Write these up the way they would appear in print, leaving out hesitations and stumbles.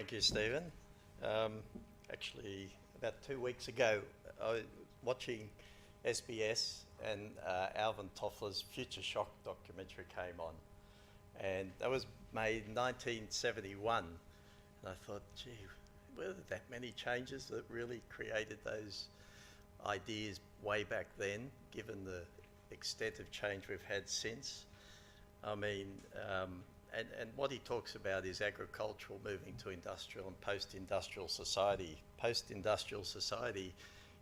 Thank you, Stephen. Actually, about 2 weeks ago, I was watching SBS and Alvin Toffler's Future Shock documentary came on. And that was made in 1971. And I thought, gee, were there that many changes that really created those ideas way back then, given the extent of change we've had since? I mean, and what he talks about is agricultural moving to industrial and post-industrial society. Post-industrial society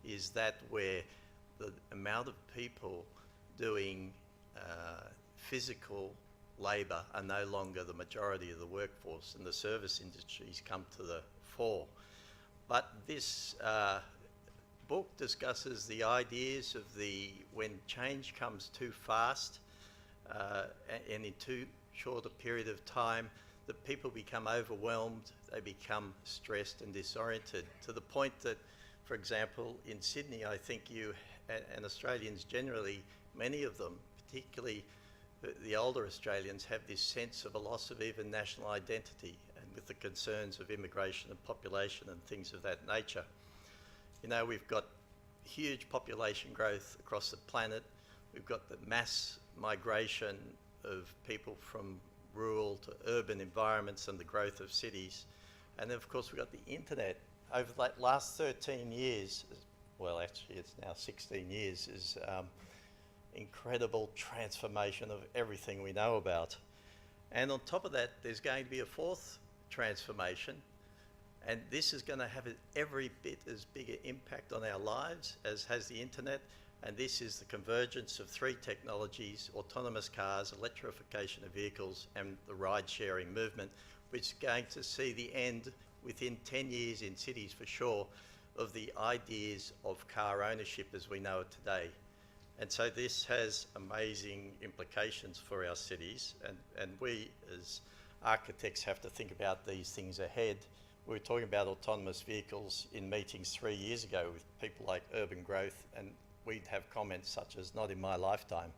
is that where the amount of people doing physical labour are no longer the majority of the workforce, and the service industries come to the fore. But this book discusses the ideas of when change comes too fast and in too short a period of time, that people become overwhelmed, they become stressed and disoriented, to the point that, for example, in Sydney, I think you and Australians generally, many of them, particularly the older Australians, have this sense of a loss of even national identity, and with the concerns of immigration and population and things of that nature. You know, we've got huge population growth across the planet. We've got the mass migration of people from rural to urban environments and the growth of cities. And then, of course, we've got the internet. Over the last 13 years, well, actually it's now 16 years, is incredible transformation of everything we know about. And on top of that, there's going to be a fourth transformation, and this is going to have every bit as big an impact on our lives as has the internet. And this is the convergence of three technologies: autonomous cars, electrification of vehicles, and the ride-sharing movement, which is going to see the end within 10 years in cities for sure of the ideas of car ownership as we know it today. And so this has amazing implications for our cities, and we as architects have to think about these things ahead. We were talking about autonomous vehicles in meetings 3 years ago with people like Urban Growth, and we'd have comments such as, not in my lifetime.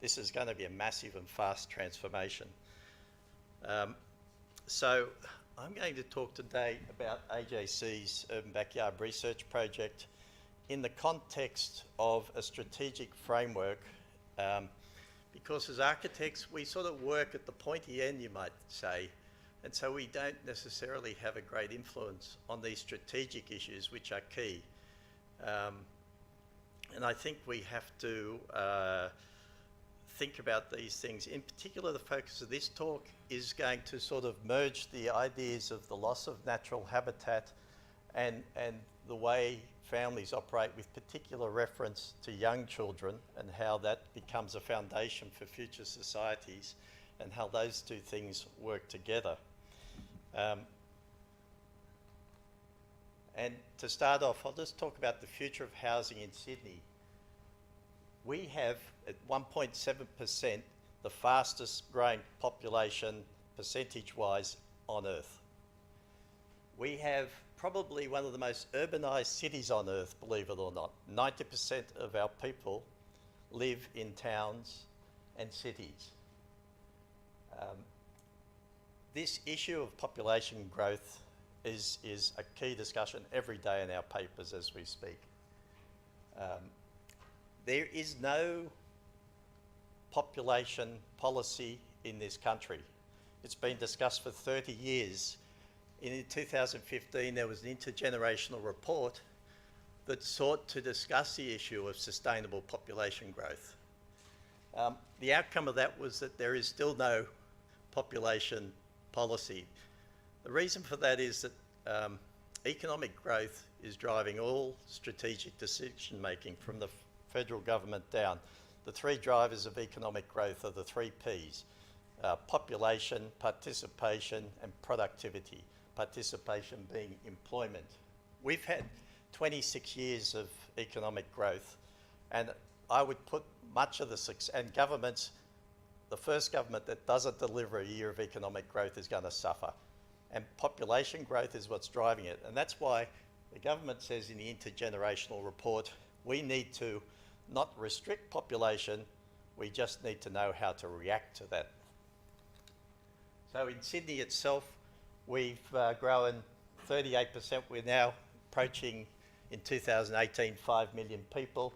This is going to be a massive and fast transformation. So I'm going to talk today about AJ+C's Urbanbackyard Research Project in the context of a strategic framework, because as architects, we sort of work at the pointy end, you might say, and so we don't necessarily have a great influence on these strategic issues, which are key. And I think we have to think about these things. In particular, the focus of this talk is going to sort of merge the ideas of the loss of natural habitat and the way families operate, with particular reference to young children and how that becomes a foundation for future societies, and how those two things work together. And to start off, I'll just talk about the future of housing in Sydney. We have, at 1.7%, the fastest growing population percentage-wise on Earth. We have probably one of the most urbanised cities on Earth, believe it or not. 90% of our people live in towns and cities. This issue of population growth is a key discussion every day in our papers as we speak. There is no population policy in this country. It's been discussed for 30 years. In 2015, there was an intergenerational report that sought to discuss the issue of sustainable population growth. The outcome of that was that there is still no population policy. The reason for that is that economic growth is driving all strategic decision making from the federal government down. The three drivers of economic growth are the three Ps: population, participation, and productivity. Participation being employment. We've had 26 years of economic growth, and I would put much of the success, and governments, the first government that doesn't deliver a year of economic growth is going to suffer. And population growth is what's driving it. And that's why the government says in the intergenerational report, we need to not restrict population, we just need to know how to react to that. So in Sydney itself, We've grown 38%. We're now approaching, in 2018, 5 million people,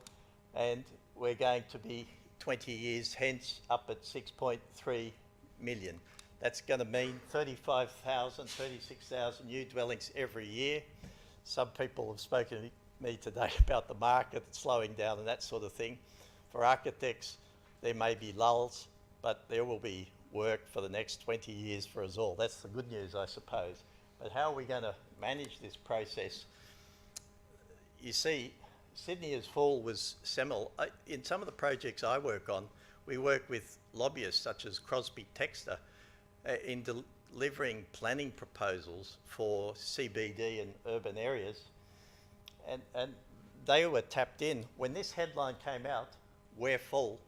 and we're going to be 20 years hence up at 6.3 million. That's going to mean 35,000, 36,000 new dwellings every year. Some people have spoken to me today about the market slowing down and that sort of thing. For architects, there may be lulls, but there will be work for the next 20 years for us all. That's the good news, I suppose. But how are we going to manage this process? You see, Sydney as full was seminal. In some of the projects I work on, we work with lobbyists such as Crosby Textor in delivering planning proposals for CBD and urban areas. And they were tapped in. When this headline came out, "We're full,"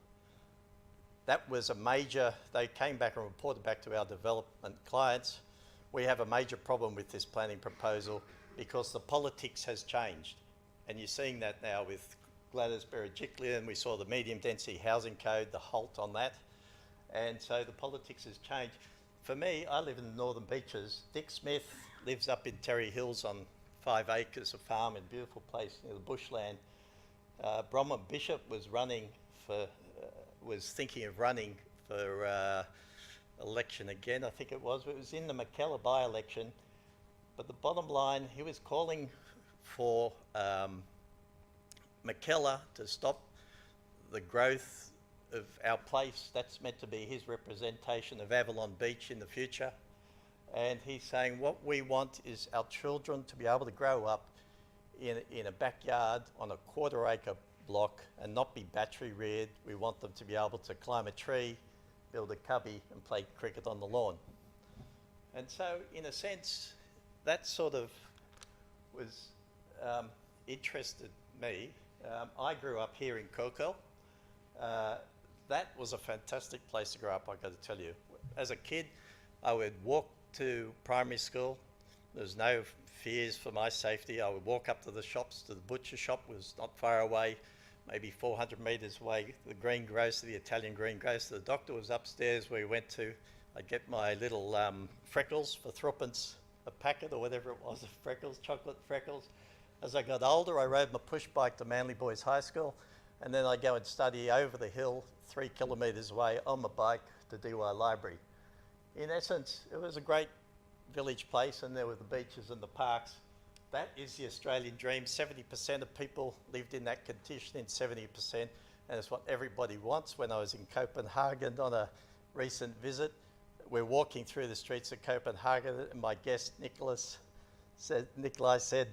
that was a major, they came back and reported back to our development clients, we have a major problem with this planning proposal because the politics has changed. And you're seeing that now with Gladys Berejiklian. We saw the medium density housing code, the halt on that. And so the politics has changed. For me, I live in the Northern Beaches. Dick Smith lives up in Terry Hills on 5 acres of farm in a beautiful place near the bushland. Bronwyn Bishop was thinking of running for election again, I think it was. It was in the McKellar by-election. But the bottom line, he was calling for McKellar to stop the growth of our place. That's meant to be his representation of Avalon Beach in the future. And he's saying what we want is our children to be able to grow up in a backyard on a quarter-acre block and not be battery reared. We want them to be able to climb a tree, build a cubby and play cricket on the lawn. And so, in a sense, that sort of was interested me. I grew up here in Kookman. That was a fantastic place to grow up, I've got to tell you. As a kid, I would walk to primary school. There was no fears for my safety. I would walk up to the shops. To the butcher shop was not far away, maybe 400 metres away. The greengrocer, the Italian greengrocer. The doctor was upstairs where we went to. I'd get my little freckles for threepence a packet or whatever it was, freckles, chocolate freckles. As I got older, I rode my push bike to Manly Boys High School, and then I'd go and study over the hill 3 kilometres away on my bike to DY Library. In essence, it was a great village place, and there were the beaches and the parks. That is the Australian dream. 70% of people lived in that condition, in 70%, and it's what everybody wants. When I was in Copenhagen on a recent visit, we're walking through the streets of Copenhagen, and my guest Nikolai said,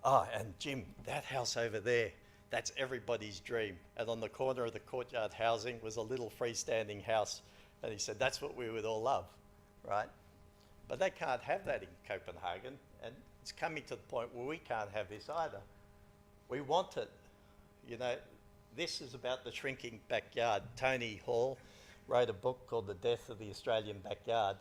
"Oh, and Jim, that house over there, that's everybody's dream." And on the corner of the courtyard housing was a little freestanding house. And he said, "That's what we would all love," right? But they can't have that in Copenhagen. And it's coming to the point where we can't have this either. We want it. You know, this is about the shrinking backyard. Tony Hall wrote a book called The Death of the Australian Backyard.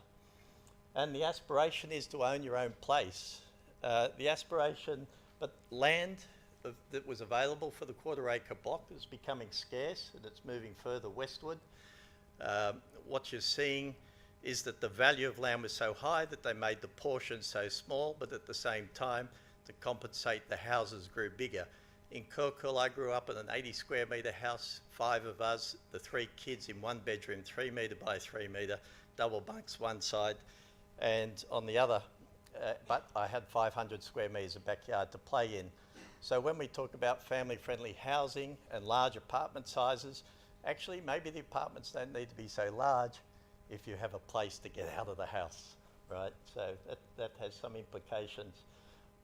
And the aspiration is to own your own place. The aspiration, but land that was available for the quarter-acre block is becoming scarce, and it's moving further westward. What you're seeing is that the value of land was so high that they made the portions so small, but at the same time, to compensate, the houses grew bigger. In Kookman, I grew up in an 80 square metre house, 5 of us, the 3 kids in 1 bedroom, 3 metre by 3 metre, double bunks one side, and on the other, but I had 500 square metres of backyard to play in. So when we talk about family-friendly housing and large apartment sizes, actually maybe the apartments don't need to be so large if you have a place to get out of the house, right? So that has some implications.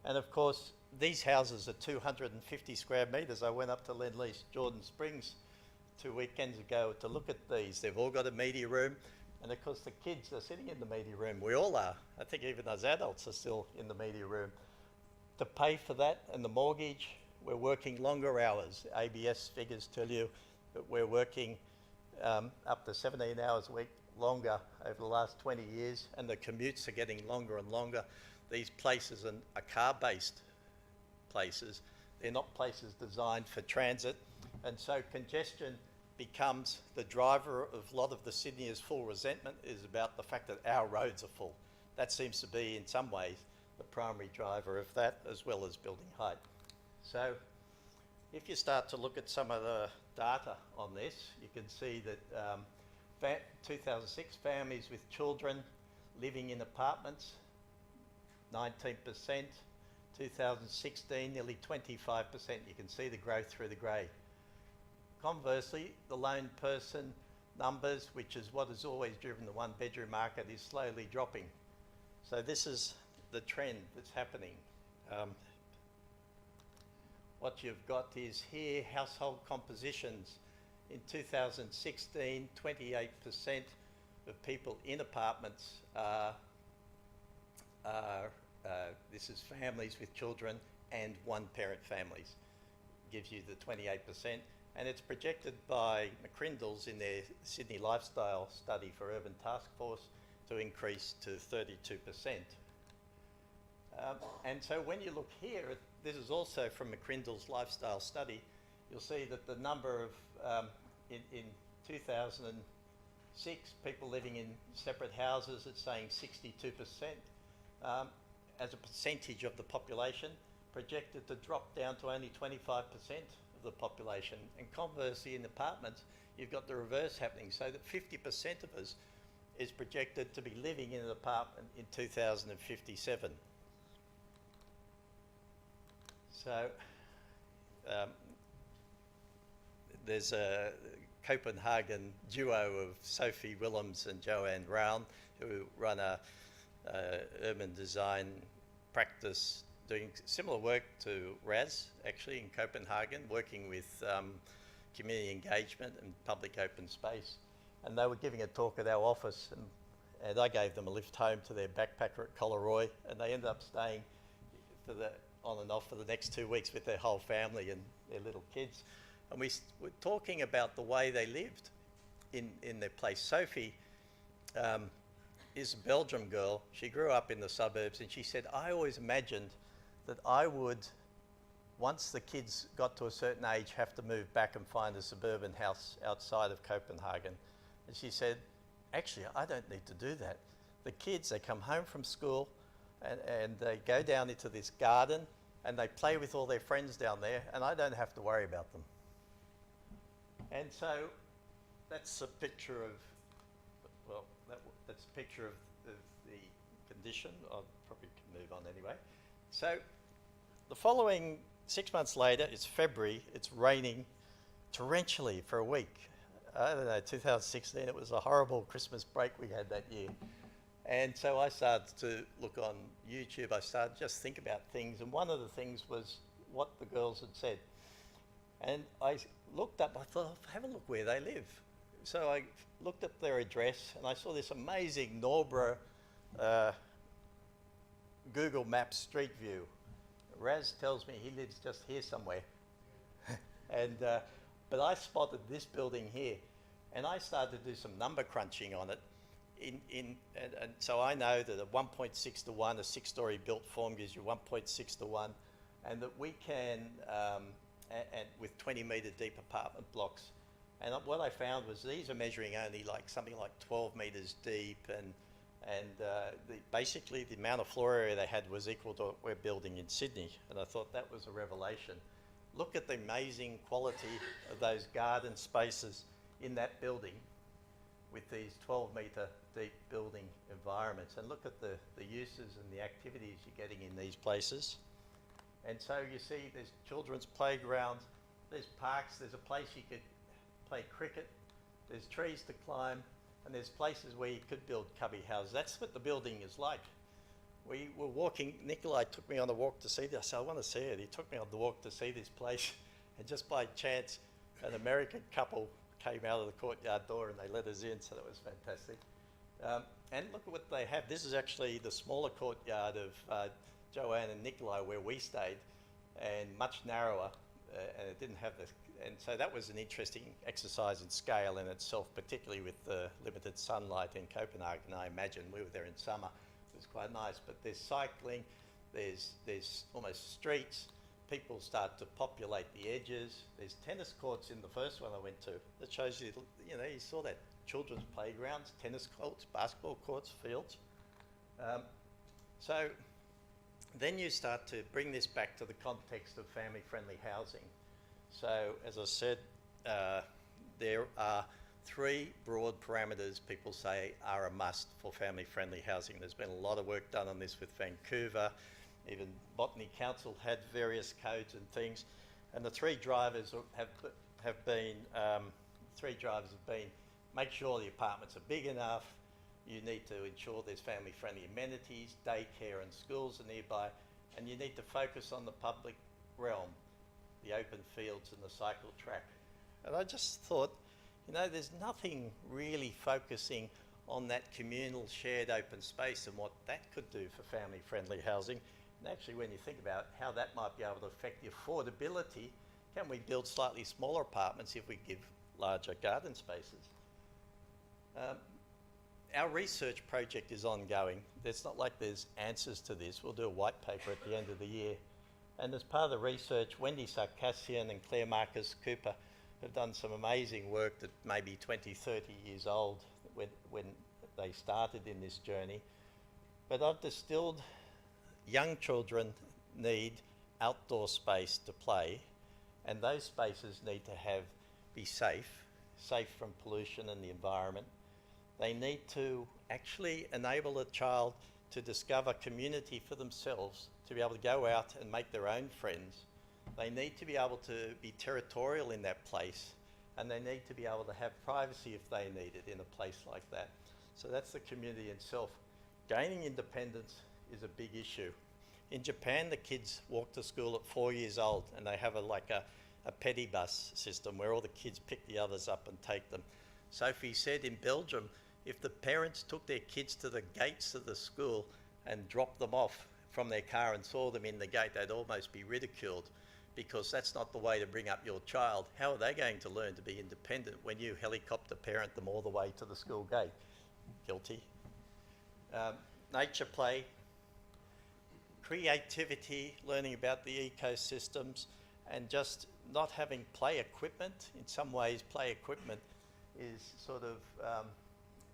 And of course, these houses are 250 square metres. I went up to Lend-Lease Jordan Springs 2 weekends ago to look at these. They've all got a media room. And of course, the kids are sitting in the media room. We all are. I think even us adults are still in the media room. To pay for that and the mortgage, we're working longer hours. ABS figures tell you that we're working up to 17 hours a week longer over the last 20 years, and the commutes are getting longer and longer. These places are car-based places. They're not places designed for transit, and so congestion becomes the driver of a lot of the Sydney's full resentment is about the fact that our roads are full. that seems to be, in some ways, the primary driver of that, as well as building height. So if you start to look at some of the data on this, you can see that 2006, families with children living in apartments, 19%. 2016, nearly 25%. You can see the growth through the grey. Conversely, the lone person numbers, which is what has always driven the one-bedroom market, is slowly dropping. So this is the trend that's happening. What you've got is here household compositions. In 2016, 28% of people in apartments this is families with children and one-parent families. Gives you the 28%. And it's projected by McCrindle's in their Sydney Lifestyle Study for Urban Task Force to increase to 32%. And so when you look here, this is also from McCrindle's Lifestyle Study, you'll see that the number of, in 2006, people living in separate houses, it's saying 62%. As a percentage of the population, projected to drop down to only 25% of the population. And conversely, in apartments, you've got the reverse happening, so that 50% of us is projected to be living in an apartment in 2057. So there's a Copenhagen duo of Sophie Willems and Joanne Round, who run a urban design practice doing similar work to RAS, actually, in Copenhagen, working with community engagement and public open space. And they were giving a talk at our office, and I gave them a lift home to their backpacker at Collaroy, and they ended up staying on and off for the next 2 weeks with their whole family and their little kids. And we were talking about the way they lived in their place. Sophie is a Belgium girl. She grew up in the suburbs, and she said, I always imagined that I would, once the kids got to a certain age, have to move back and find a suburban house outside of Copenhagen. And she said, actually, I don't need to do that. The kids, they come home from school and they go down into this garden and they play with all their friends down there, and I don't have to worry about them. And so that's a picture of, well, that's a picture of the condition. I probably can move on anyway. So the following 6 months later, it's February, it's raining torrentially for a week. I don't know, 2016, it was a horrible Christmas break we had that year. And so I started to look on YouTube. I started to just think about things, and one of the things was what the girls had said. And I looked up, I thought, have a look where they live. So I looked at their address, and I saw this amazing Norborough Google Maps street view. Raz tells me he lives just here somewhere. And but I spotted this building here, and I started to do some number crunching on it. And so I know that a 1.6 to 1, a six-story built form gives you 1.6 to 1, and that we can, and with 20-metre deep apartment blocks. And what I found was these are measuring only like something like 12 metres deep, and basically the amount of floor area they had was equal to what we're building in Sydney. And I thought that was a revelation. Look at the amazing quality of those garden spaces in that building with these 12-metre deep building environments, and look at the uses and the activities you're getting in these places. And so you see there's children's playgrounds, there's parks, there's a place you could play cricket, there's trees to climb, and there's places where you could build cubby houses. That's what the building is like. We were walking, Nikolai took me on a walk to see this. I said, I want to see it. He took me on the walk to see this place, and just by chance, an American couple came out of the courtyard door and they let us in, so that was fantastic. And look at what they have. This is actually the smaller courtyard of Joanne and Nikolai where we stayed, and much narrower, and it didn't have this. And so that was an interesting exercise in scale in itself, particularly with the limited sunlight in Copenhagen. I imagine we were there in summer. It was quite nice, but there's cycling, there's almost streets. People start to populate the edges. There's tennis courts in the first one I went to. That shows you, you know, you saw that children's playgrounds, tennis courts, basketball courts, fields. So then you start to bring this back to the context of family-friendly housing. So as I said, there are three broad parameters people say are a must for family-friendly housing. There's been a lot of work done on this with Vancouver. Even Botany Council had various codes and things. And the three drivers have been make sure the apartments are big enough. You need to ensure there's family-friendly amenities, daycare and schools are nearby, and you need to focus on the public realm, the open fields and the cycle track. And I just thought, you know, there's nothing really focusing on that communal shared open space and what that could do for family-friendly housing. And actually, when you think about how that might be able to affect the affordability, can we build slightly smaller apartments if we give larger garden spaces? Our research project is ongoing. It's not like there's answers to this. We'll do a white paper at the end of the year. And as part of the research, Wendy Sarkassian and Claire Marcus Cooper have done some amazing work that may be 20, 30 years old when they started in this journey. But I've distilled young children need outdoor space to play, and those spaces need to be safe from pollution and the environment. They need to actually enable a child to discover community for themselves, to be able to go out and make their own friends. They need to be able to be territorial in that place, and they need to be able to have privacy if they need it in a place like that. So that's the community itself. Gaining independence is a big issue. In Japan, the kids walk to school at 4 years old, and they have a petty bus system where all the kids pick the others up and take them. Sophie said in Belgium, if the parents took their kids to the gates of the school and dropped them off from their car and saw them in the gate, they'd almost be ridiculed, because that's not the way to bring up your child. How are they going to learn to be independent when you helicopter parent them all the way to the school gate? Guilty. Nature play, creativity, learning about the ecosystems, and just not having play equipment. In some ways, play equipment is sort of,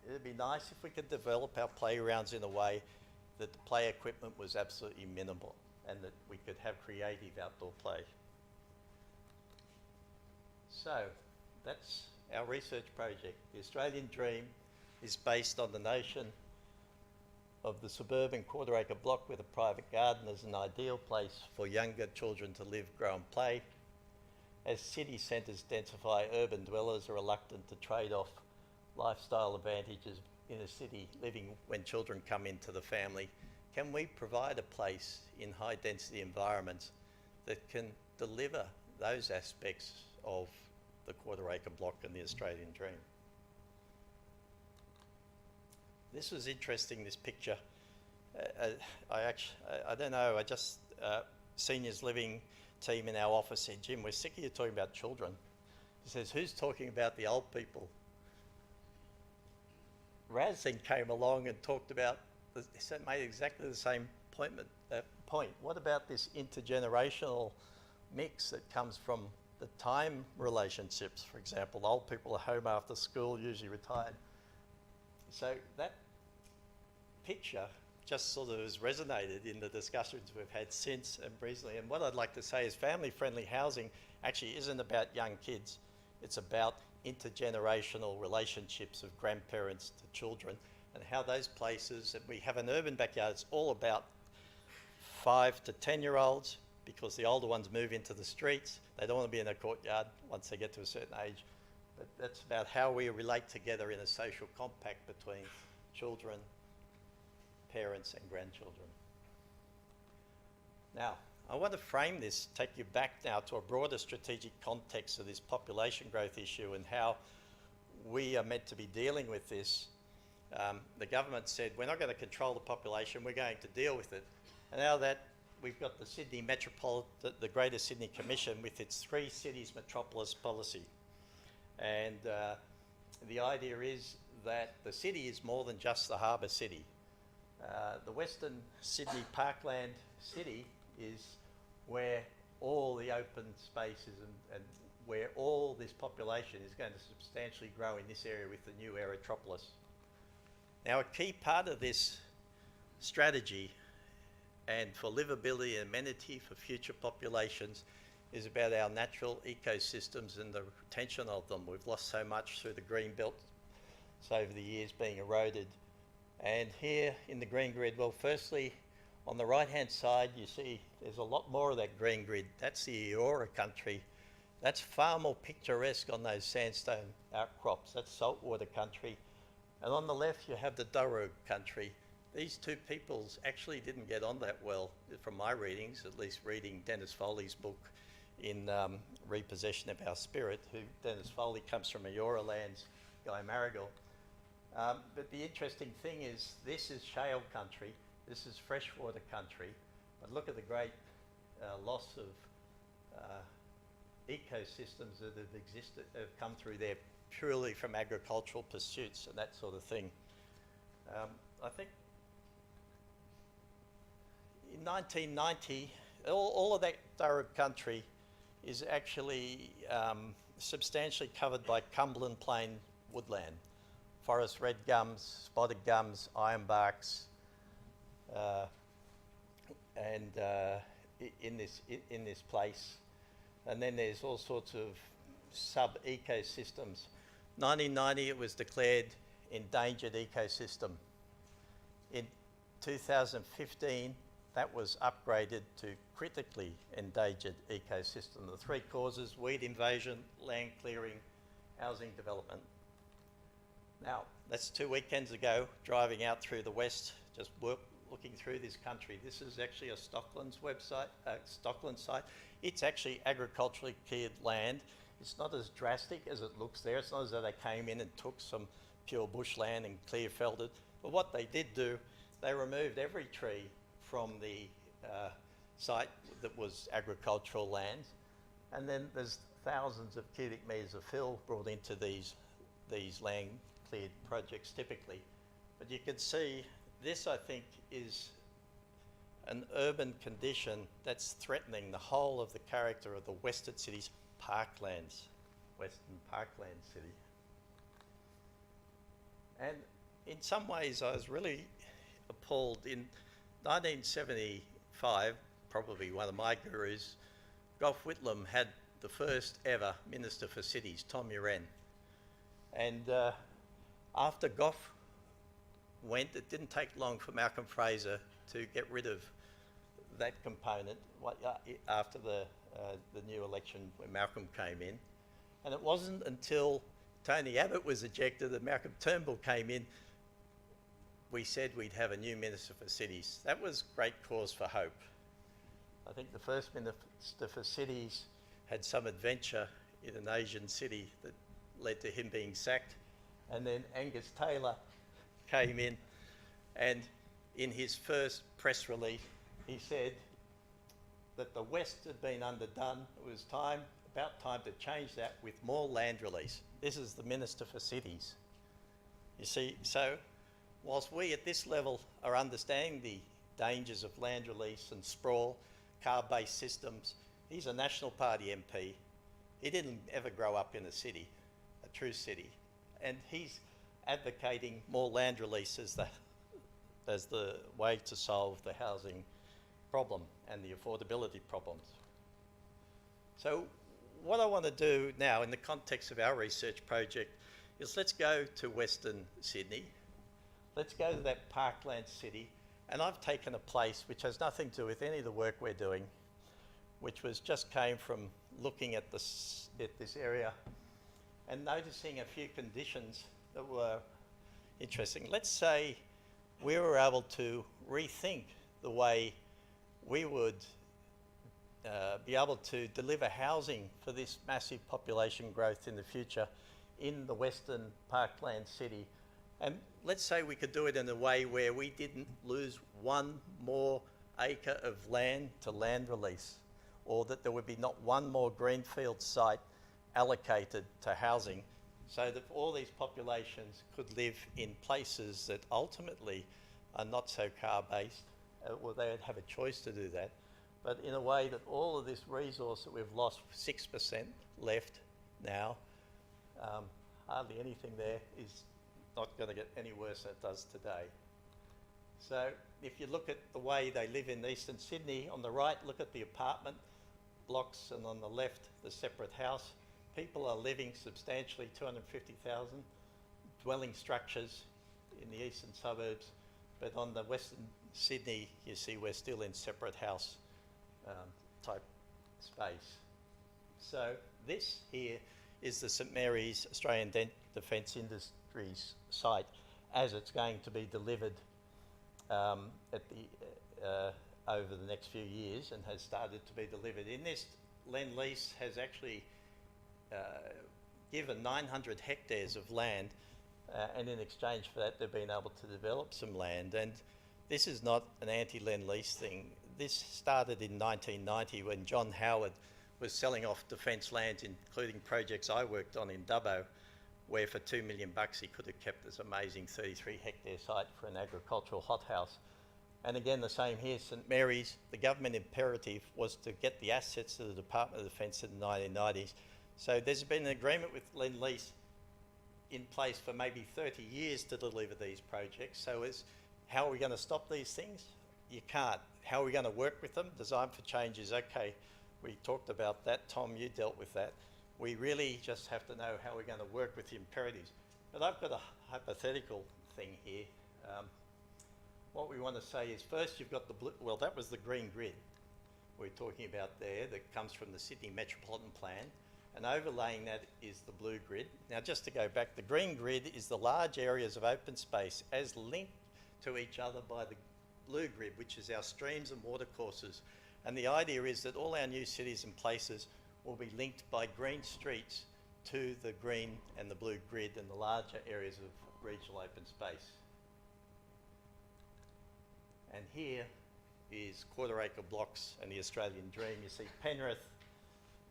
it'd be nice if we could develop our playgrounds in a way that the play equipment was absolutely minimal and that we could have creative outdoor play. So that's our research project. The Australian Dream is based on the notion of the suburban quarter-acre block with a private garden as an ideal place for younger children to live, grow and play. As city centres densify, urban dwellers are reluctant to trade off lifestyle advantages in a city living when children come into the family. Can we provide a place in high density environments that can deliver those aspects of the quarter-acre block and the Australian Dream? This was interesting, this picture. I don't know, seniors living team in our office said, Jim, we're sick of you talking about children. He says, who's talking about the old people? Raz then came along and talked about, made exactly the same point. What about this intergenerational mix that comes from the time relationships? For example, old people are home after school, usually retired. So that picture just sort of has resonated in the discussions we've had since and recently. And what I'd like to say is family-friendly housing actually isn't about young kids. It's about intergenerational relationships of grandparents to children and how those places, and we have an urban backyard, it's all about 5 to 10-year-olds, because the older ones move into the streets. They don't want to be in a courtyard once they get to a certain age. But that's about how we relate together in a social compact between children, parents and grandchildren. Now, I want to frame this, take you back now to a broader strategic context of this population growth issue and how we are meant to be dealing with this. The government said, we're not going to control the population, we're going to deal with it. And now that we've got the Sydney Metropolitan, the Greater Sydney Commission with its 3 cities metropolis policy. And the idea is that the city is more than just the harbour city. The Western Sydney Parkland City is where all the open spaces and where all this population is going to substantially grow in this area with the new aerotropolis. Now, a key part of this strategy and for livability and amenity for future populations is about our natural ecosystems and the retention of them. We've lost so much through the green belt over the years being eroded. And here in the green grid, well, firstly, on the right-hand side, you see there's a lot more of that green grid. That's the Eora country. That's far more picturesque on those sandstone outcrops. That's saltwater country. And on the left, you have the Durroog country. These two peoples actually didn't get on that well, from my readings, at least reading Dennis Foley's book in Repossession of Our Spirit, who Dennis Foley comes from Eora lands, Guy Marigal. But the interesting thing is this is shale country, this is freshwater country, but look at the great loss of ecosystems that have existed, have come through there purely from agricultural pursuits and that sort of thing. I think in 1990, all of that Durroog country is actually substantially covered by Cumberland Plain woodland. Forest red gums, spotted gums, ironbarks, and in this place. And then there's all sorts of sub-ecosystems. 1990, it was declared endangered ecosystem. In 2015, that was upgraded to critically endangered ecosystem. The three causes: weed invasion, land clearing, housing development. Now, that's 2 weekends ago, driving out through the west, just looking through this country. This is actually a Stockland's website, Stockland site. It's actually agriculturally cleared land. It's not as drastic as it looks there. It's not as though they came in and took some pure bushland and clear-felled it. But what they did do, they removed every tree from the site that was agricultural land. And then there's thousands of cubic metres of fill brought into these land cleared projects typically. But you can see this, I think, is an urban condition that's threatening the whole of the character of the Western cities, parklands, Western parkland city. And in some ways I was really appalled. In 1975, probably one of my gurus, Gough Whitlam had the first ever Minister for Cities, Tom Uren. And after Gough went, it didn't take long for Malcolm Fraser to get rid of that component after the new election when Malcolm came in. And it wasn't until Tony Abbott was ejected and Malcolm Turnbull came in, we said we'd have a new Minister for Cities. That was great cause for hope. I think the first Minister for Cities had some adventure in an Asian city that led to him being sacked. And then Angus Taylor came in, and in his first press release, he said that the West had been underdone. It was about time to change that with more land release. This is the Minister for Cities. You see, so whilst we at this level are understanding the dangers of land release and sprawl, car-based systems, he's a National Party MP. He didn't ever grow up in a city, a true city. And he's advocating more land release as the way to solve the housing problem and the affordability problems. So what I want to do now in the context of our research project is let's go to Western Sydney. Let's go to that parkland city. And I've taken a place which has nothing to do with any of the work we're doing, which just came from looking at this area and noticing a few conditions that were interesting. Let's say we were able to rethink the way we would be able to deliver housing for this massive population growth in the future in the Western parkland city. And let's say we could do it in a way where we didn't lose one more acre of land to land release, or that there would be not one more greenfield site allocated to housing, so that all these populations could live in places that ultimately are not so car-based, or they would have a choice to do that, but in a way that all of this resource that we've lost, 6% left now, hardly anything there, is not going to get any worse than it does today. So if you look at the way they live in eastern Sydney, on the right, look at the apartment blocks, and on the left, the separate house. People are living substantially 250,000 dwelling structures in the eastern suburbs, but on the western Sydney, you see we're still in separate house type space. So this here is the St Mary's Australian Defence Industries site as it's going to be delivered over the next few years, and has started to be delivered. In this, Lend-Lease has actually given 900 hectares of land, and in exchange for that they've been able to develop some land. And this is not an anti-Lend-Lease thing. This started in 1990 when John Howard was selling off defence lands, including projects I worked on in Dubbo, where for $2 million he could have kept this amazing 33 hectare site for an agricultural hothouse. And again, the same here, St Mary's, the government imperative was to get the assets to the Department of Defence in the 1990s. So there's been an agreement with Lend-Lease in place for maybe 30 years to deliver these projects. So how are we going to stop these things? You can't. How are we going to work with them? Design for change is okay. We talked about that. Tom, you dealt with that. We really just have to know how we're going to work with the imperatives. But I've got a hypothetical thing here. What we want to say is, first you've got the blue, well, that was the green grid we're talking about there that comes from the Sydney Metropolitan Plan, and overlaying that is the blue grid. Now, just to go back, the green grid is the large areas of open space as linked to each other by the blue grid, which is our streams and watercourses. And the idea is that all our new cities and places will be linked by green streets to the green and the blue grid and the larger areas of regional open space. And here is quarter-acre blocks and the Australian dream. You see Penrith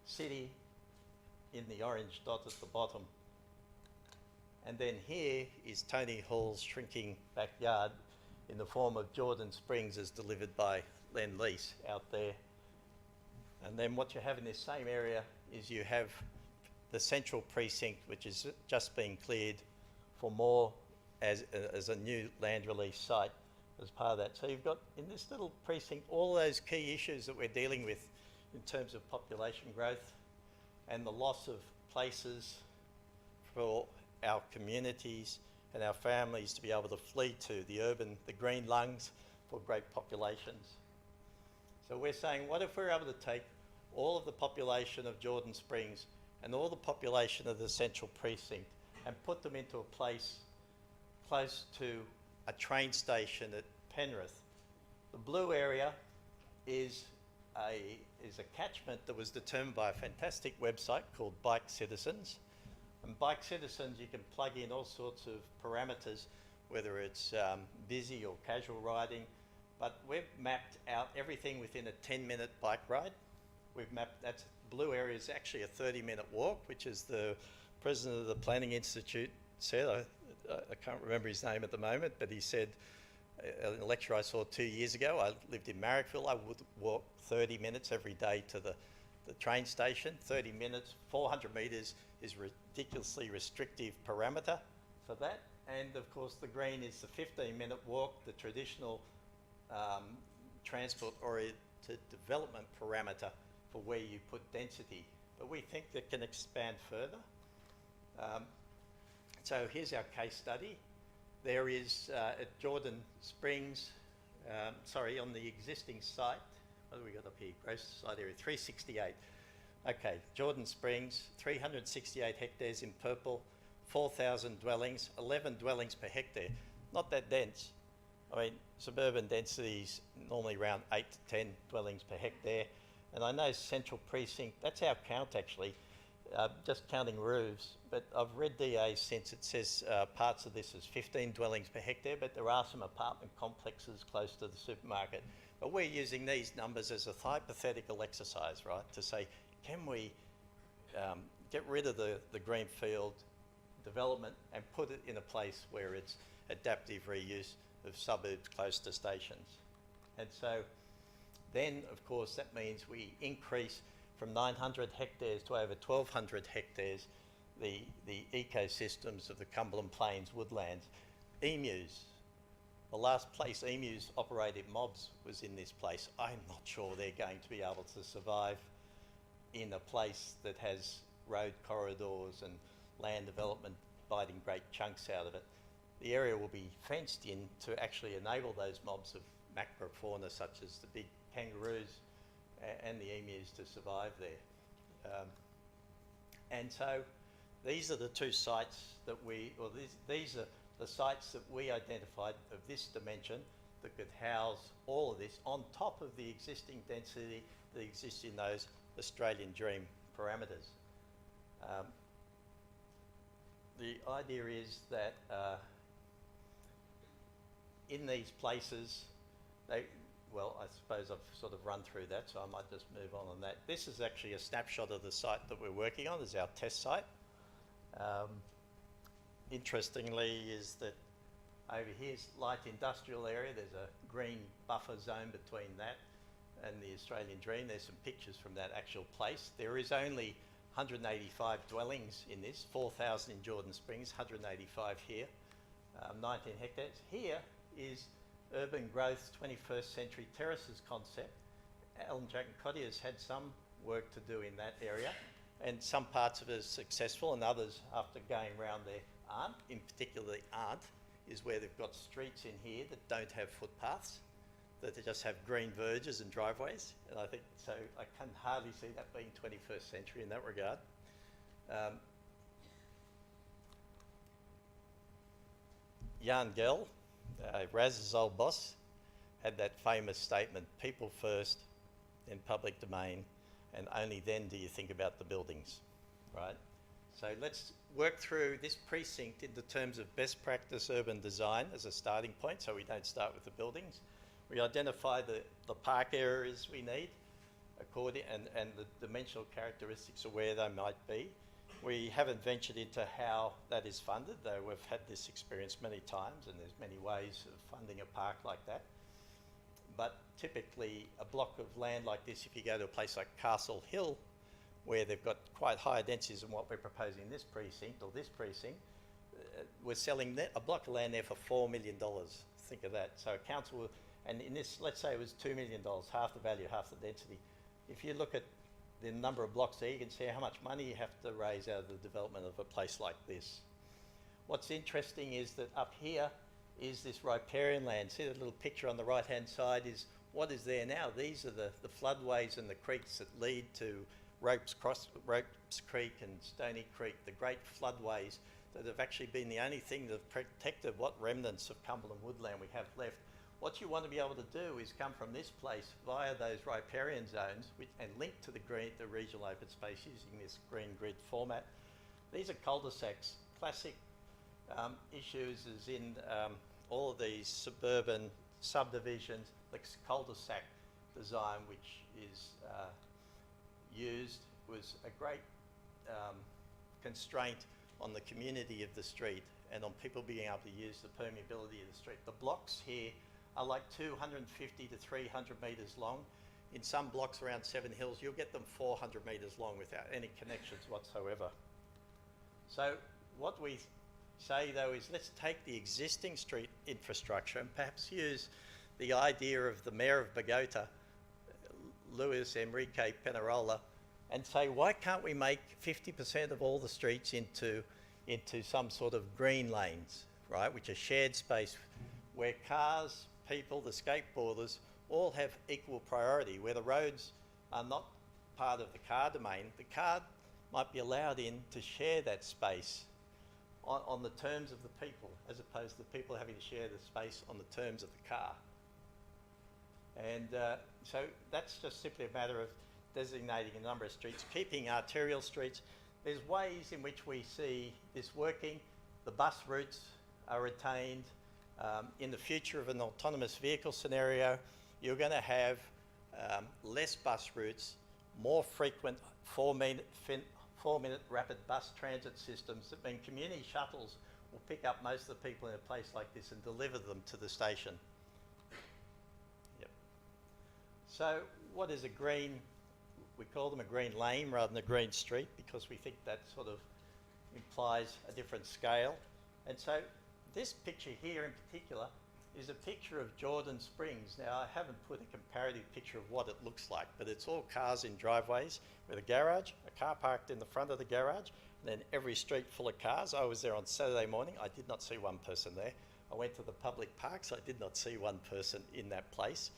City in the orange dot at the bottom. And then here is Tony Hall's shrinking backyard in the form of Jordan Springs, as delivered by Lend-Lease out there. And then what you have in this same area is you have the central precinct, which is just being cleared for more as a new land release site as part of that. So you've got in this little precinct all those key issues that we're dealing with in terms of population growth and the loss of places for our communities and our families to be able to flee to, the green lungs for great populations. So we're saying, what if we're able to take all of the population of Jordan Springs and all the population of the central precinct and put them into a place close to a train station at Penrith? The blue area is a catchment that was determined by a fantastic website called Bike Citizens. And Bike Citizens, you can plug in all sorts of parameters, whether it's busy or casual riding, but we've mapped out everything within a 10-minute bike ride. We've mapped, that blue area is actually a 30-minute walk, which is the president of the Planning Institute said, I can't remember his name at the moment, but he said, a lecture I saw 2 years ago, I lived in Marrickville, I would walk 30 minutes every day to the train station. 30 minutes, 400 metres is ridiculously restrictive parameter for that. And of course the green is the 15-minute walk, the traditional transport-oriented development parameter for where you put density. But we think that can expand further. So here's our case study. There is at Jordan Springs, on the existing site, what have we got up here? Gross site area, 368. Okay, Jordan Springs, 368 hectares in purple, 4,000 dwellings, 11 dwellings per hectare. Not that dense. I mean, suburban density is normally around 8 to 10 dwellings per hectare. And I know central precinct, that's our count actually, just counting roofs, but I've read DA since it says parts of this is 15 dwellings per hectare, but there are some apartment complexes close to the supermarket. But we're using these numbers as a hypothetical exercise, right, to say, can we get rid of the greenfield development and put it in a place where it's adaptive reuse of suburbs close to stations? And so then, of course, that means we increase from 900 hectares to over 1,200 hectares the ecosystems of the Cumberland Plains woodlands. Emus, The last place emus operated mobs was in this place. I'm not sure they're going to be able to survive in a place that has road corridors and land development biting great chunks out of it. The area will be fenced in to actually enable those mobs of macrofauna such as the big kangaroos and the emus to survive there. And so these are the two sites that these are the sites that we identified of this dimension that could house all of this on top of the existing density that exists in those Australian Dream parameters. The idea is that in these places, well, I suppose I've sort of run through that, so I might just move on that. This is actually a snapshot of the site that we're working on. This is our test site. Interestingly is that over here's light industrial area. There's a green buffer zone between that and the Australian Dream. There's some pictures from that actual place. There is only 185 dwellings in this, 4,000 in Jordan Springs, 185 here, 19 hectares. Here is urban growth 21st century terraces concept. Jack+Cottier has had some work to do in that area, and some parts of it are successful and others, after going around there, aren't. In particular, the aren't is where they've got streets in here that don't have footpaths, that they just have green verges and driveways. And I think, so I can hardly see that being 21st century in that regard. Jan Gell, Raz's old boss, had that famous statement, people first, then public domain, and only then do you think about the buildings, right? So let's work through this precinct in the terms of best practice urban design as a starting point, so we don't start with the buildings. We identify the park areas we need and the dimensional characteristics of where they might be. We haven't ventured into how that is funded, though we've had this experience many times, and there's many ways of funding a park like that. But typically a block of land like this, if you go to a place like Castle Hill, where they've got quite higher densities than what we're proposing in this precinct or this precinct, we're selling a block of land there for $4 million. Think of that. So a council, and in this, let's say it was $2 million, half the value, half the density. If you look at the number of blocks there, you can see how much money you have to raise out of the development of a place like this. What's interesting is that up here is this riparian land. See the little picture on the right-hand side is what is there now. These are the floodways and the creeks that lead to Ropes Creek and Stony Creek, the great floodways that have actually been the only thing that have protected what remnants of Cumberland woodland we have left. What you want to be able to do is come from this place via those riparian zones and link to the regional open space using this green grid format. These are cul-de-sacs. Classic issues is in all of these suburban subdivisions, the cul-de-sac design which is used was a great constraint on the community of the street and on people being able to use the permeability of the street. The blocks here are like 250 to 300 metres long. In some blocks around Seven Hills, you'll get them 400 metres long without any connections whatsoever. So what we say though is let's take the existing street infrastructure and perhaps use the idea of the Mayor of Bogota, Luis Enrique Peñarola, and say, why can't we make 50% of all the streets into some sort of green lanes, right, which are shared space where cars, people, the skateboarders all have equal priority, where the roads are not part of the car domain. The car might be allowed in to share that space on the terms of the people, as opposed to the people having to share the space on the terms of the car. And so that's just simply a matter of designating a number of streets, keeping arterial streets. There's ways in which we see this working. The bus routes are retained. In the future of an autonomous vehicle scenario, you're going to have less bus routes, more frequent 4-minute rapid bus transit systems that mean community shuttles will pick up most of the people in a place like this and deliver them to the station. Yep. So what is a green? We call them a green lane rather than a green street because we think that sort of implies a different scale. And so this picture here in particular is a picture of Jordan Springs. Now, I haven't put a comparative picture of what it looks like, but it's all cars in driveways with a garage, a car parked in the front of the garage, and then every street full of cars. I was there on Saturday morning. I did not see one person there. I went to the public parks. I did not see one person in that place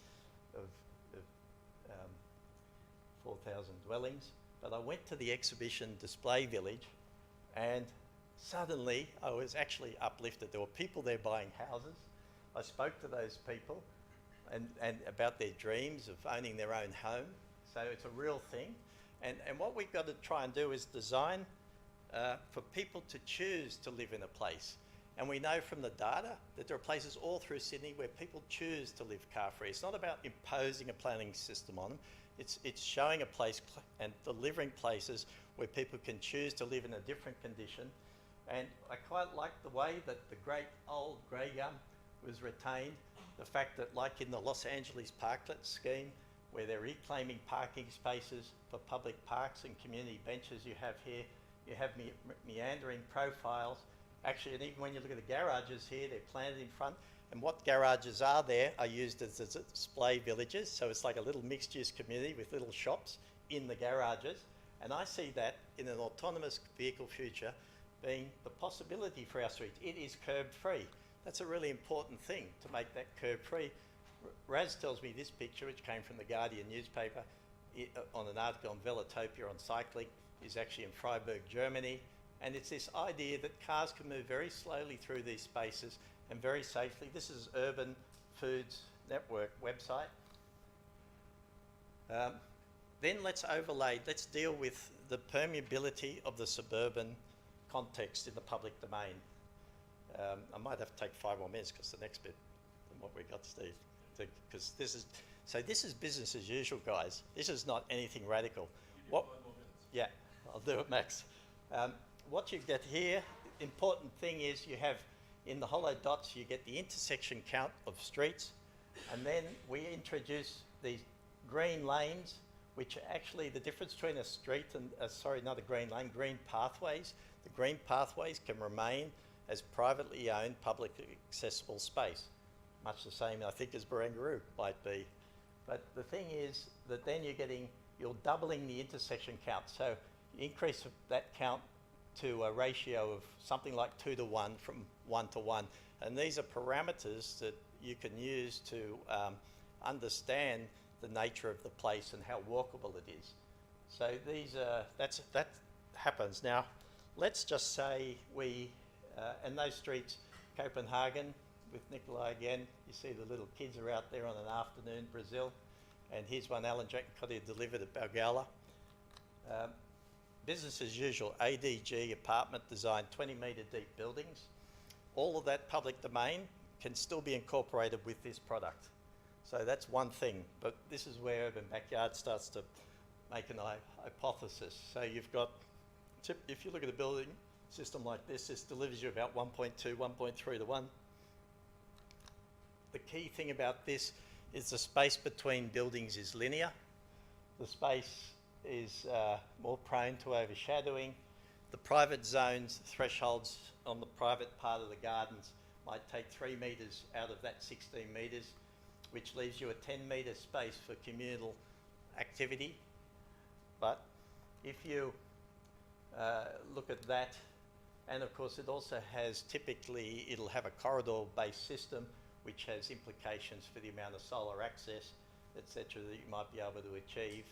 of 4,000 dwellings. But I went to the exhibition display village, and suddenly I was actually uplifted. There were people there buying houses. I spoke to those people and about their dreams of owning their own home. So it's a real thing. And what we've got to try and do is design for people to choose to live in a place. And we know from the data that there are places all through Sydney where people choose to live car-free. It's not about imposing a planning system on them. It's showing a place and delivering places where people can choose to live in a different condition. And I quite like the way that the great old grey gum was retained. The fact that, like in the Los Angeles parklet scheme, where they're reclaiming parking spaces for public parks and community benches you have here, you have meandering profiles. Actually, and even when you look at the garages here, they're planted in front. And what garages are there are used as display villages. So it's like a little mixed-use community with little shops in the garages. And I see that in an autonomous vehicle future being the possibility for our streets. It is curb-free. That's a really important thing, to make that curb-free. Raz tells me this picture, which came from the Guardian newspaper, on an article on Velotopia on cycling, is actually in Freiburg, Germany. And it's this idea that cars can move very slowly through these spaces and very safely. This is Urban Foods Network website. Then let's deal with the permeability of the suburban context in the public domain. I might have to take 5 more minutes because the next bit than what we got, Steve. Because this is business as usual, guys. This is not anything radical. What? 5 more minutes. Yeah, I'll do it, Max. What you get here, important thing is you have in the hollow dots, you get the intersection count of streets, and then we introduce these green lanes, which are actually the difference between a street and, not a green lane, green pathways. The green pathways can remain as privately owned, publicly accessible space. Much the same, I think, as Barangaroo might be. But the thing is that then you're doubling the intersection count. So you increase that count to a ratio of something like 2 to 1 from 1 to 1. And these are parameters that you can use to understand the nature of the place and how walkable it is. So that happens. Now, let's just say and those streets, Copenhagen, with Nikolai again, you see the little kids are out there on an afternoon, Brazil. And here's one Alan Jack+Cottier delivered at Balgala. Business as usual, ADG apartment design, 20-metre deep buildings. All of that public domain can still be incorporated with this product. So that's one thing, but this is where Urbanbackyard starts to make an hypothesis. So you've got, if you look at a building system like this delivers you about 1.2, 1.3 to 1. The key thing about this is the space between buildings is linear. The space is more prone to overshadowing. The private zones, thresholds on the private part of the gardens might take 3 metres out of that 16 metres, which leaves you a 10-metre space for communal activity. But if you look at that, and of course it also has it'll have a corridor-based system which has implications for the amount of solar access, etc., that you might be able to achieve.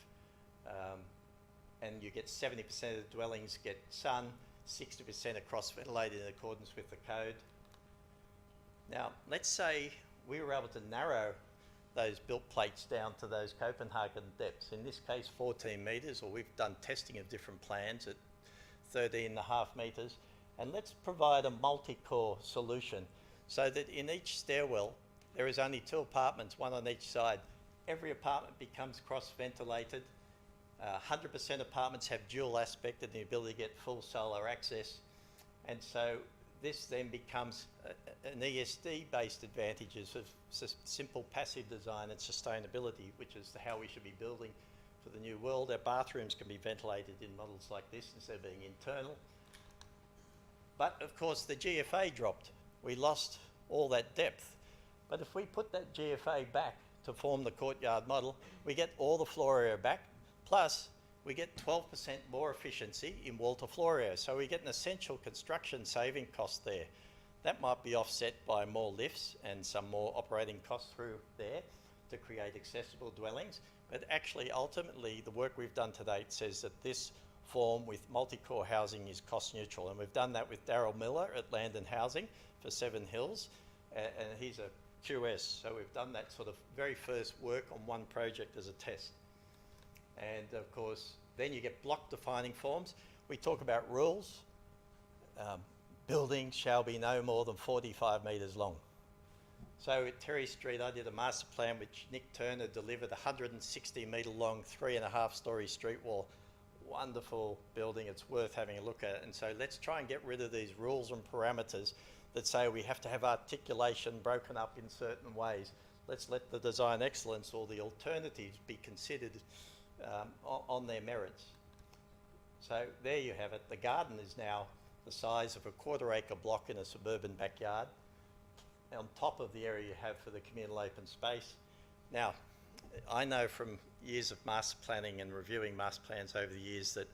And you get 70% of the dwellings get sun, 60% are cross-ventilated in accordance with the code. Now, let's say we were able to narrow those built plates down to those Copenhagen depths, in this case 14 metres, or we've done testing of different plans at 13.5 metres, and let's provide a multi-core solution so that in each stairwell there is only 2 apartments, 1 on each side. Every apartment becomes cross-ventilated. 100% apartments have dual aspect and the ability to get full solar access. And so this then becomes an ESD-based advantages of simple passive design and sustainability, which is how we should be building for the new world. Our bathrooms can be ventilated in models like this instead of being internal. But of course the GFA dropped. We lost all that depth. But if we put that GFA back to form the courtyard model, we get all the floor area back, plus we get 12% more efficiency in wall to floor area. So we get an essential construction saving cost there. That might be offset by more lifts and some more operating costs through there to create accessible dwellings. But actually, ultimately, the work we've done to date says that this form with multi-core housing is cost neutral. And we've done that with Daryl Miller at Land and Housing for Seven Hills. And he's a QS, so we've done that sort of very first work on one project as a test. And of course, then you get block defining forms. We talk about rules. Buildings shall be no more than 45 metres long. So at Terry Street, I did a master plan which Nick Turner delivered, 160 metre long, 3.5 storey street wall. Wonderful building, it's worth having a look at. And so let's try and get rid of these rules and parameters that say we have to have articulation broken up in certain ways. Let's let the design excellence or the alternatives be considered on their merits. So there you have it. The garden is now the size of a 1/4 acre block in a suburban backyard, on top of the area you have for the communal open space. Now, I know from years of master planning and reviewing master plans over the years that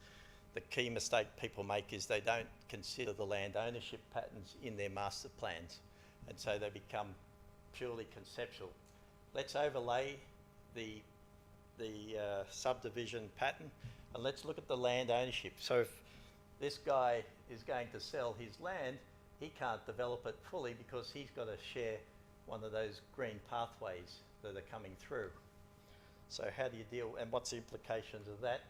the key mistake people make is they don't consider the land ownership patterns in their master plans, and so they become purely conceptual. Let's overlay the subdivision pattern, and let's look at the land ownership. So if this guy is going to sell his land, he can't develop it fully because he's got to share one of those green pathways that are coming through. So how do you deal, and what's the implications of that?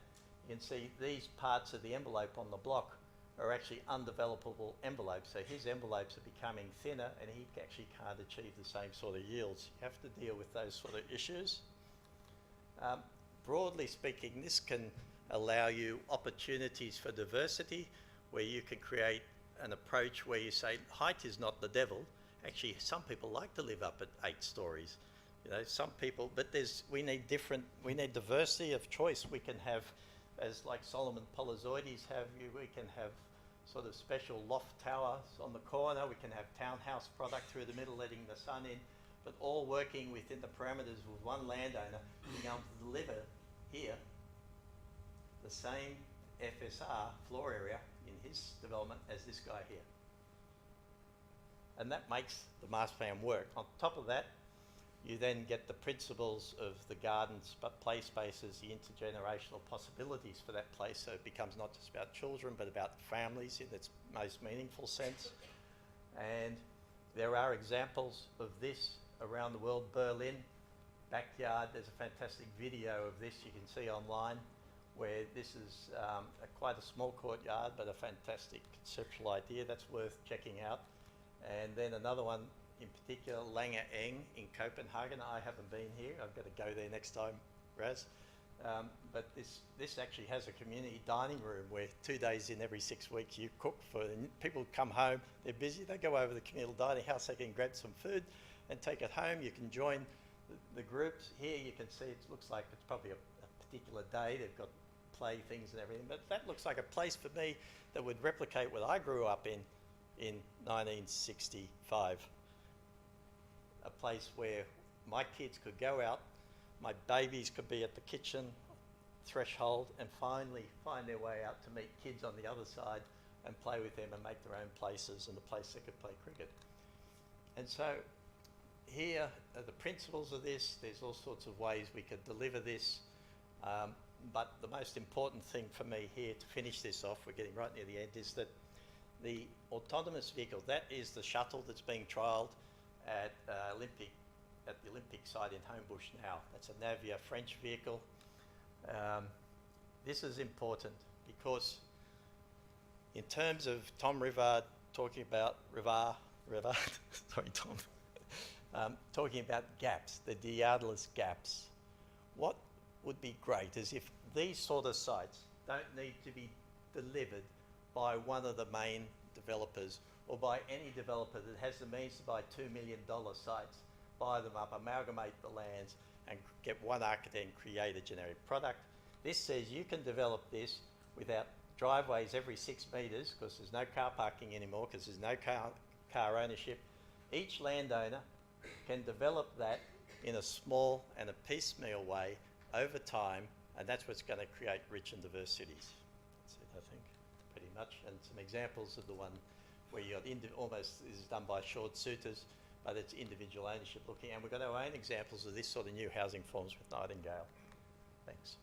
You can see these parts of the envelope on the block are actually undevelopable envelopes. So his envelopes are becoming thinner and he actually can't achieve the same sort of yields. You have to deal with those sort of issues. Broadly speaking, this can allow you opportunities for diversity, where you can create an approach where you say height is not the devil. Actually, some people like to live up at 8 stories. You know, some people, but we need diversity of choice. We can have, as like Solomon Polizoides have, we can have sort of special loft towers on the corner. We can have townhouse product through the middle, letting the sun in, but all working within the parameters of one landowner being able to deliver here the same FSR floor area in his development as this guy here. And that makes the master plan work. On top of that, you then get the principles of the gardens, but play spaces, the intergenerational possibilities for that place. So it becomes not just about children, but about families in its most meaningful sense. And there are examples of this around the world. Berlin, backyard, there's a fantastic video of this you can see online, where this is quite a small courtyard, but a fantastic conceptual idea that's worth checking out. And then another one in particular, Lange Eng in Copenhagen. I haven't been here. I've got to go there next time, Raz. But this actually has a community dining room where 2 days in every 6 weeks you cook for, and people come home, they're busy, they go over to the communal dining house, they can grab some food and take it home. You can join the groups. Here you can see it looks like it's probably a particular day. They've got play things and everything, but that looks like a place for me that would replicate what I grew up in 1965. A place where my kids could go out, my babies could be at the kitchen threshold and finally find their way out to meet kids on the other side and play with them and make their own places, and a place they could play cricket. And so here are the principles of this. There's all sorts of ways we could deliver this. But the most important thing for me here to finish this off, we're getting right near the end, is that the autonomous vehicle, that is the shuttle that's being trialled at the Olympic site in Homebush now. That's a Navia French vehicle. This is important because in terms of Tom Rivard talking about, sorry Tom, talking about gaps, the Diardless gaps, what would be great is if these sort of sites don't need to be delivered by one of the main developers or by any developer that has the means to buy $2 million sites, buy them up, amalgamate the lands and get one architect and create a generic product. This says you can develop this without driveways every 6 metres because there's no car parking anymore because there's no car ownership. Each landowner can develop that in a small and a piecemeal way over time, and that's what's going to create rich and diverse cities. That's it, I think, pretty much. And some examples of the one where you got almost this is done by short suitors, but it's individual ownership looking, and we've got our own examples of this sort of new housing forms with Nightingale. Thanks.